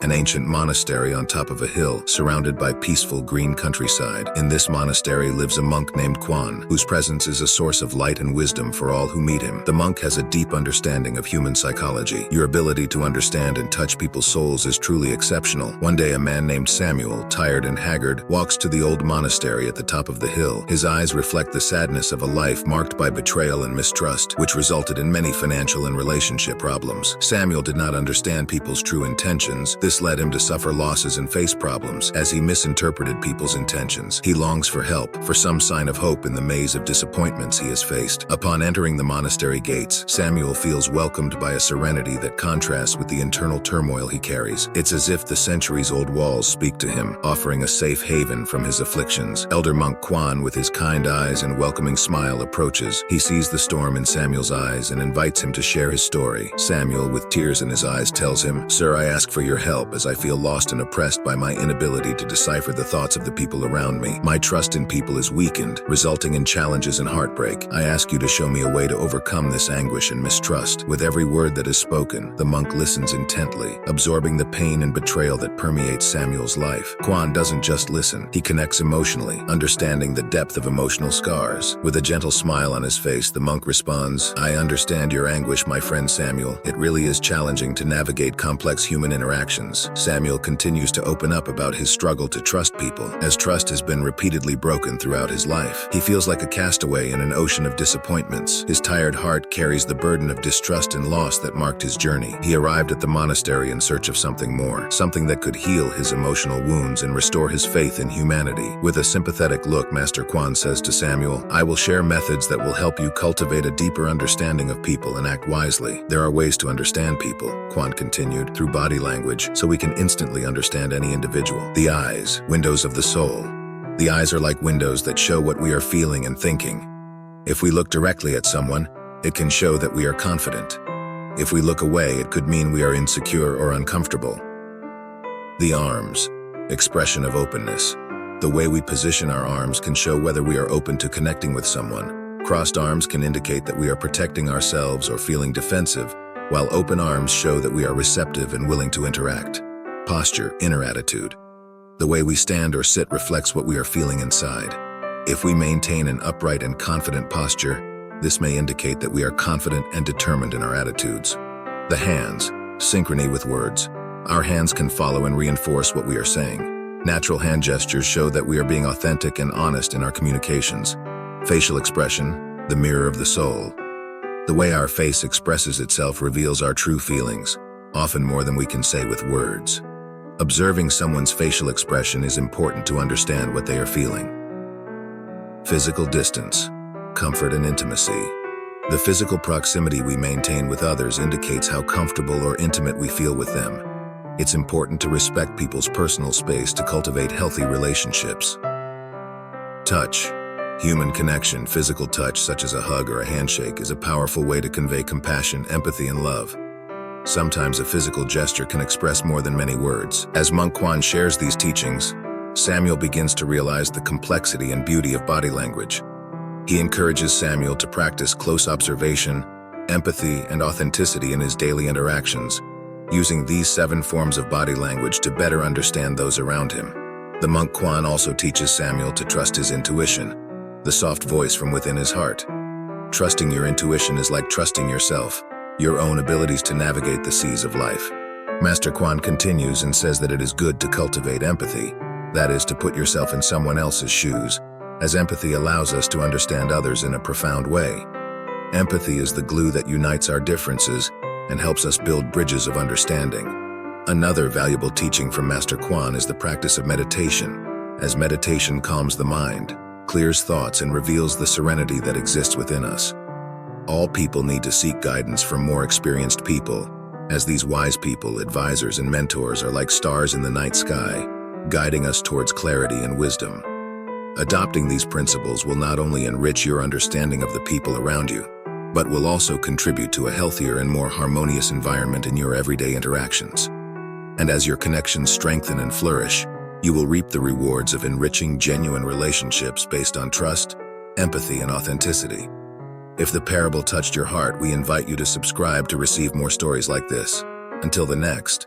an ancient monastery on top of a hill, surrounded by peaceful green countryside. In this monastery lives a monk named Quan, whose presence is a source of light and wisdom for all who meet him. The monk has a deep understanding of human psychology. Your ability to understand and touch people's souls is truly exceptional. One day, a man named Samuel, tired and haggard, walks to the old monastery at the top of the hill. His eyes reflect the sadness of a life marked by betrayal and mistrust, which resulted in many financial and relationship problems. Samuel did not understand people's true intentions. This led him to suffer losses and face problems, as he misinterpreted people's intentions. He longs for help, for some sign of hope in the maze of disappointments he has faced. Upon entering the monastery gates, Samuel feels welcomed by a serenity that contrasts with the internal turmoil he carries. It's as if the centuries-old walls speak to him, offering a safe haven from his afflictions. Elder monk Quan, with his kind eyes and welcoming smile, approaches. He sees the storm in Samuel's eyes and invites him to share his story. Samuel, with tears in his eyes, tells him, "Sir, I ask for your help as I feel lost and oppressed by my inability to decipher the thoughts of the people around me. My trust in people is weakened, resulting in challenges and heartbreak. I ask you to show me a way to overcome this anguish and mistrust." With every word that is spoken, the monk listens intently, absorbing the pain and betrayal that permeates Samuel's life. Quan doesn't just listen, he connects emotionally, understanding the depth of emotional scars. With a gentle smile on his face, the monk responds, "I understand your anguish, my friend Samuel. It really is challenging to navigate complex human interactions." Samuel continues to open up about his struggle to trust people, as trust has been repeatedly broken throughout his life. He feels like a castaway in an ocean of disappointments. His tired heart carries the burden of distrust and loss that marked his journey. He arrived at the monastery in search of something more, something that could heal his emotional wounds and restore his faith in humanity. With a sympathetic look, Master Quan says to Samuel, "I will share methods that will help you cultivate a deeper understanding of people and act wisely." "There are ways to understand people," Quan continued, "through body language, so we can instantly understand any individual. The eyes, windows of the soul. The eyes are like windows that show what we are feeling and thinking. If we look directly at someone, it can show that we are confident. If we look away, it could mean we are insecure or uncomfortable." The arms, expression of openness. The way we position our arms can show whether we are open to connecting with someone. Crossed arms can indicate that we are protecting ourselves or feeling defensive, while open arms show that we are receptive and willing to interact. Posture, inner attitude. The way we stand or sit reflects what we are feeling inside. If we maintain an upright and confident posture, this may indicate that we are confident and determined in our attitudes. The hands, synchrony with words. Our hands can follow and reinforce what we are saying. Natural hand gestures show that we are being authentic and honest in our communications. Facial expression, the mirror of the soul. The way our face expresses itself reveals our true feelings, often more than we can say with words. Observing someone's facial expression is important to understand what they are feeling. Physical distance, comfort and intimacy. The physical proximity we maintain with others indicates how comfortable or intimate we feel with them. It's important to respect people's personal space to cultivate healthy relationships. Touch. Human connection, physical touch such as a hug or a handshake is a powerful way to convey compassion, empathy, and love. Sometimes a physical gesture can express more than many words. As Monk Quan shares these teachings, Samuel begins to realize the complexity and beauty of body language. He encourages Samuel to practice close observation, empathy, and authenticity in his daily interactions, using these 7 forms of body language to better understand those around him. The monk Quan also teaches Samuel to trust his intuition, the soft voice from within his heart. Trusting your intuition is like trusting yourself, your own abilities to navigate the seas of life. Master Quan continues and says that it is good to cultivate empathy, that is, to put yourself in someone else's shoes, as empathy allows us to understand others in a profound way. Empathy is the glue that unites our differences and helps us build bridges of understanding. Another valuable teaching from Master Quan is the practice of meditation, as meditation calms the mind, clears thoughts, and reveals the serenity that exists within us. All people need to seek guidance from more experienced people, as these wise people, advisors, and mentors are like stars in the night sky, guiding us towards clarity and wisdom. Adopting these principles will not only enrich your understanding of the people around you, but will also contribute to a healthier and more harmonious environment in your everyday interactions. And as your connections strengthen and flourish, you will reap the rewards of enriching genuine relationships based on trust, empathy, and authenticity. If the parable touched your heart, we invite you to subscribe to receive more stories like this. Until the next.